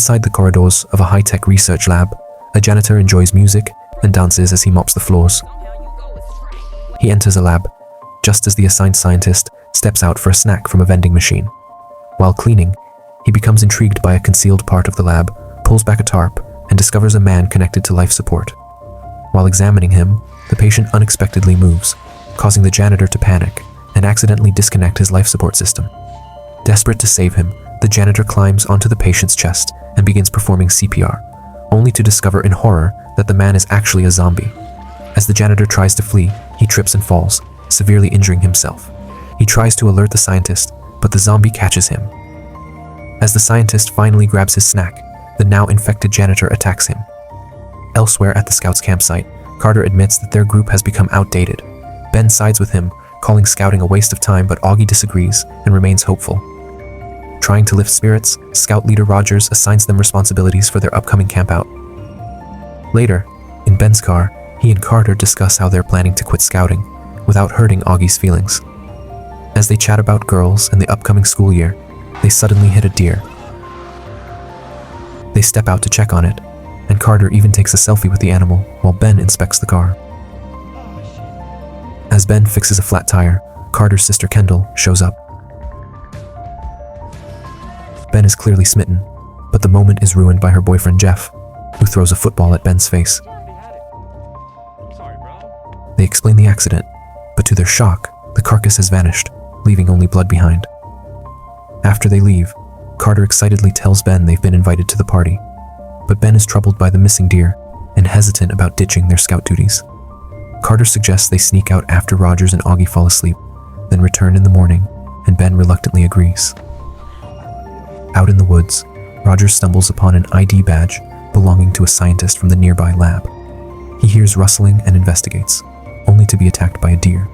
Inside the corridors of a high-tech research lab, a janitor enjoys music and dances as he mops the floors. He enters a lab, just as the assigned scientist steps out for a snack from a vending machine. While cleaning, he becomes intrigued by a concealed part of the lab, pulls back a tarp, and discovers a man connected to life support. While examining him, the patient unexpectedly moves, causing the janitor to panic and accidentally disconnect his life support system. Desperate to save him, the janitor climbs onto the patient's chest and begins performing CPR, only to discover in horror that the man is actually a zombie. As the janitor tries to flee, he trips and falls, severely injuring himself. He tries to alert the scientist, but the zombie catches him. As the scientist finally grabs his snack, the now infected janitor attacks him. Elsewhere at the scouts' campsite, Carter admits that their group has become outdated. Ben sides with him, calling scouting a waste of time, but Augie disagrees and remains hopeful. Trying to lift spirits, Scout leader Rogers assigns them responsibilities for their upcoming campout. Later, in Ben's car, he and Carter discuss how they're planning to quit scouting without hurting Augie's feelings. As they chat about girls and the upcoming school year, they suddenly hit a deer. They step out to check on it, and Carter even takes a selfie with the animal while Ben inspects the car. As Ben fixes a flat tire, Carter's sister Kendall shows up. Ben is clearly smitten, but the moment is ruined by her boyfriend Jeff, who throws a football at Ben's face. They explain the accident, but to their shock, the carcass has vanished, leaving only blood behind. After they leave, Carter excitedly tells Ben they've been invited to the party, but Ben is troubled by the missing deer and hesitant about ditching their scout duties. Carter suggests they sneak out after Rogers and Augie fall asleep, then return in the morning, and Ben reluctantly agrees. Out in the woods, Rogers stumbles upon an ID badge belonging to a scientist from the nearby lab. He hears rustling and investigates, only to be attacked by a deer.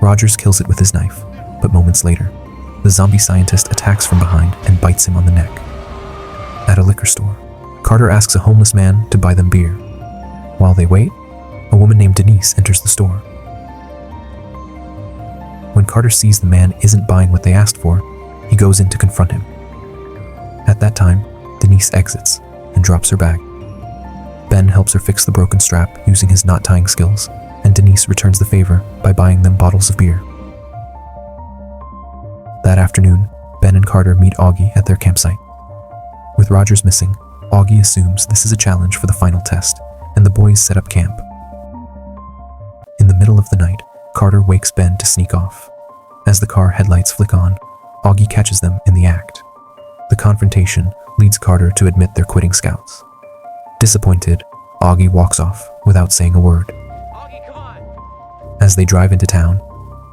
Rogers kills it with his knife, but moments later, the zombie scientist attacks from behind and bites him on the neck. At a liquor store, Carter asks a homeless man to buy them beer. While they wait, a woman named Denise enters the store. When Carter sees the man isn't buying what they asked for, he goes in to confront him. At that time, Denise exits and drops her bag. Ben helps her fix the broken strap using his knot-tying skills, and Denise returns the favor by buying them bottles of beer. That afternoon, Ben and Carter meet Augie at their campsite. With Rogers missing, Augie assumes this is a challenge for the final test, and the boys set up camp. In the middle of the night, Carter wakes Ben to sneak off. As the car headlights flick on, Augie catches them in the act. The confrontation leads Carter to admit they're quitting scouts. Disappointed, Augie walks off without saying a word. Augie, come on! As they drive into town,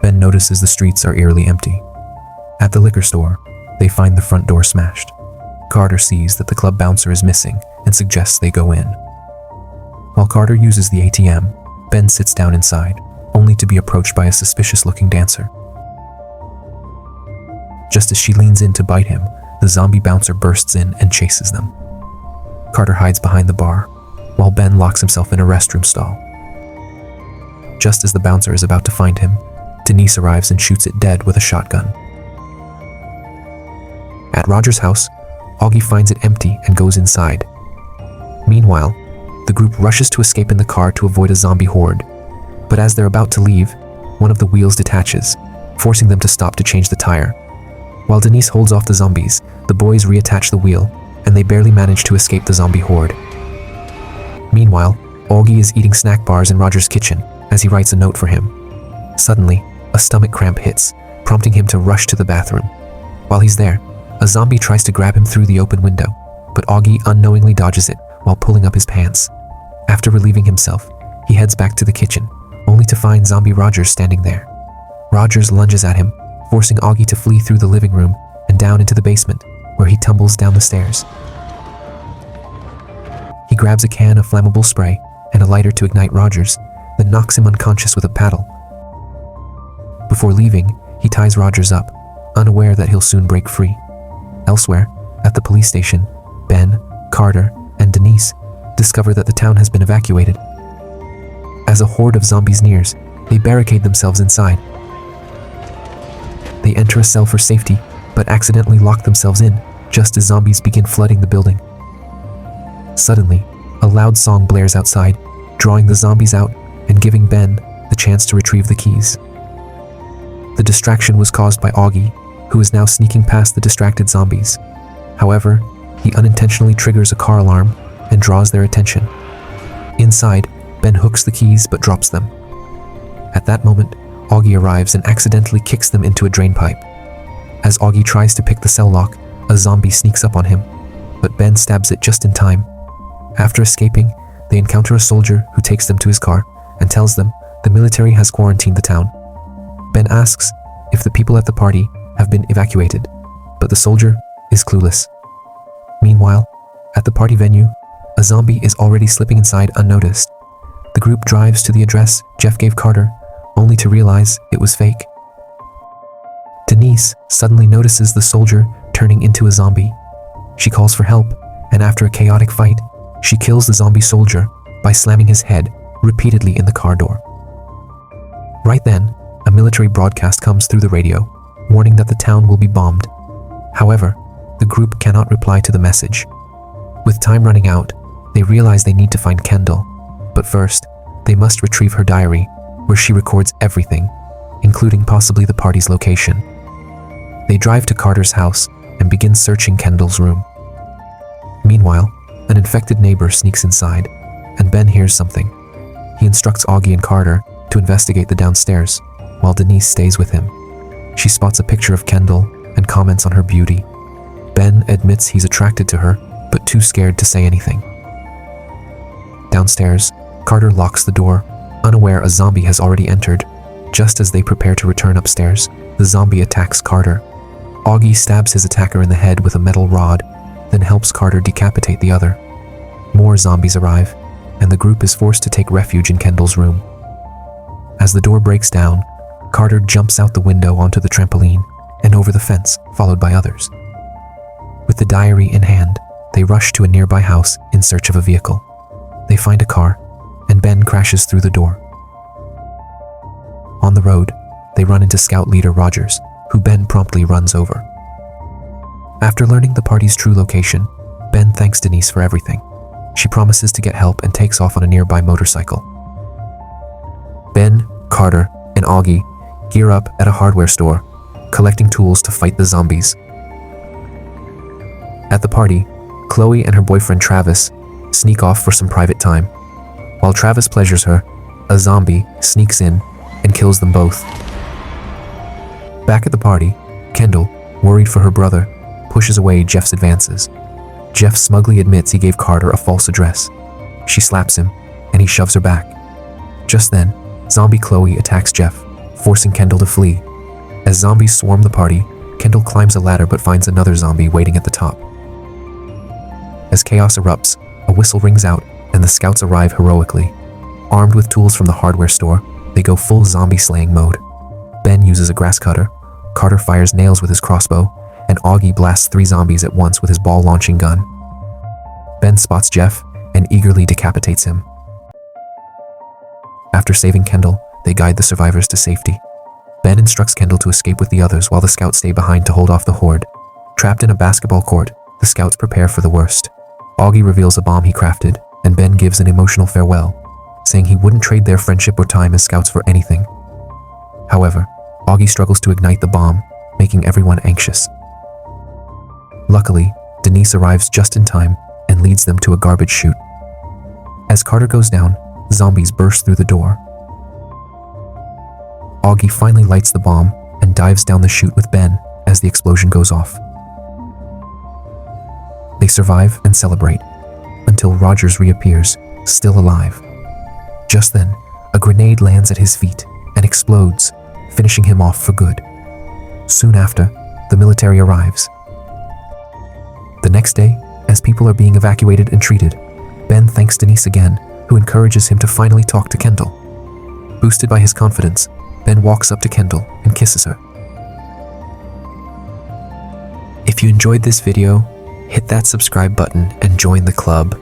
Ben notices the streets are eerily empty. At the liquor store, they find the front door smashed. Carter sees that the club bouncer is missing and suggests they go in. While Carter uses the ATM, Ben sits down inside, only to be approached by a suspicious-looking dancer. Just as she leans in to bite him, the zombie bouncer bursts in and chases them. Carter hides behind the bar, while Ben locks himself in a restroom stall. Just as the bouncer is about to find him, Denise arrives and shoots it dead with a shotgun. At Roger's house, Augie finds it empty and goes inside. Meanwhile, the group rushes to escape in the car to avoid a zombie horde, but as they're about to leave, one of the wheels detaches, forcing them to stop to change the tire. While Denise holds off the zombies, the boys reattach the wheel, and they barely manage to escape the zombie horde. Meanwhile, Augie is eating snack bars in Roger's kitchen as he writes a note for him. Suddenly, a stomach cramp hits, prompting him to rush to the bathroom. While he's there, a zombie tries to grab him through the open window, but Augie unknowingly dodges it while pulling up his pants. After relieving himself, he heads back to the kitchen, only to find zombie Rogers standing there. Rogers lunges at him, forcing Augie to flee through the living room and down into the basement, where he tumbles down the stairs. He grabs a can of flammable spray and a lighter to ignite Rogers, then knocks him unconscious with a paddle. Before leaving, he ties Rogers up, unaware that he'll soon break free. Elsewhere, at the police station, Ben, Carter, and Denise discover that the town has been evacuated. As a horde of zombies nears, they barricade themselves inside. They enter a cell for safety, but accidentally lock themselves in, just as zombies begin flooding the building. Suddenly, a loud song blares outside, drawing the zombies out and giving Ben the chance to retrieve the keys. The distraction was caused by Augie, who is now sneaking past the distracted zombies. However, he unintentionally triggers a car alarm and draws their attention. Inside, Ben hooks the keys but drops them. At that moment, Augie arrives and accidentally kicks them into a drain pipe. As Augie tries to pick the cell lock, a zombie sneaks up on him, but Ben stabs it just in time. After escaping, they encounter a soldier who takes them to his car and tells them the military has quarantined the town. Ben asks if the people at the party have been evacuated, but the soldier is clueless. Meanwhile, at the party venue, a zombie is already slipping inside unnoticed. The group drives to the address Jeff gave Carter, only to realize it was fake. Denise suddenly notices the soldier turning into a zombie. She calls for help, and after a chaotic fight, she kills the zombie soldier by slamming his head repeatedly in the car door. Right then, a military broadcast comes through the radio, warning that the town will be bombed. However, the group cannot reply to the message. With time running out, they realize they need to find Kendall, but first, they must retrieve her diary, where she records everything, including possibly the party's location. They drive to Carter's house and begin searching Kendall's room. Meanwhile, an infected neighbor sneaks inside, and Ben hears something. He instructs Augie and Carter to investigate the downstairs, while Denise stays with him. She spots a picture of Kendall and comments on her beauty. Ben admits he's attracted to her, but too scared to say anything. Downstairs, Carter locks the door, unaware a zombie has already entered. Just as they prepare to return upstairs, the zombie attacks Carter. Augie stabs his attacker in the head with a metal rod, then helps Carter decapitate the other. More zombies arrive, and the group is forced to take refuge in Kendall's room. As the door breaks down, Carter jumps out the window onto the trampoline and over the fence, followed by others. With the diary in hand, they rush to a nearby house in search of a vehicle. They find a car, and Ben crashes through the door. On the road, they run into Scout leader Rogers, who Ben promptly runs over. After learning the party's true location, Ben thanks Denise for everything. She promises to get help and takes off on a nearby motorcycle. Ben, Carter, and Augie gear up at a hardware store, collecting tools to fight the zombies. At the party, Chloe and her boyfriend Travis sneak off for some private time. While Travis pleasures her, a zombie sneaks in and kills them both. Back at the party, Kendall, worried for her brother, pushes away Jeff's advances. Jeff smugly admits he gave Carter a false address. She slaps him, and he shoves her back. Just then, zombie Chloe attacks Jeff, forcing Kendall to flee. As zombies swarm the party, Kendall climbs a ladder but finds another zombie waiting at the top. As chaos erupts, a whistle rings out and the scouts arrive heroically. Armed with tools from the hardware store, they go full zombie slaying mode. Ben uses a grass cutter, Carter fires nails with his crossbow, and Augie blasts 3 zombies at once with his ball-launching gun. Ben spots Jeff and eagerly decapitates him. After saving Kendall, they guide the survivors to safety. Ben instructs Kendall to escape with the others while the scouts stay behind to hold off the horde. Trapped in a basketball court, the scouts prepare for the worst. Augie reveals a bomb he crafted, and Ben gives an emotional farewell, saying he wouldn't trade their friendship or time as scouts for anything. However, Augie struggles to ignite the bomb, making everyone anxious. Luckily, Denise arrives just in time and leads them to a garbage chute. As Carter goes down, zombies burst through the door. Augie finally lights the bomb and dives down the chute with Ben as the explosion goes off. They survive and celebrate, until Rogers reappears, still alive. Just then, a grenade lands at his feet and explodes, finishing him off for good. Soon after, the military arrives. The next day, as people are being evacuated and treated, Ben thanks Denise again, who encourages him to finally talk to Kendall. Boosted by his confidence, Ben walks up to Kendall and kisses her. If you enjoyed this video, hit that subscribe button and join the club.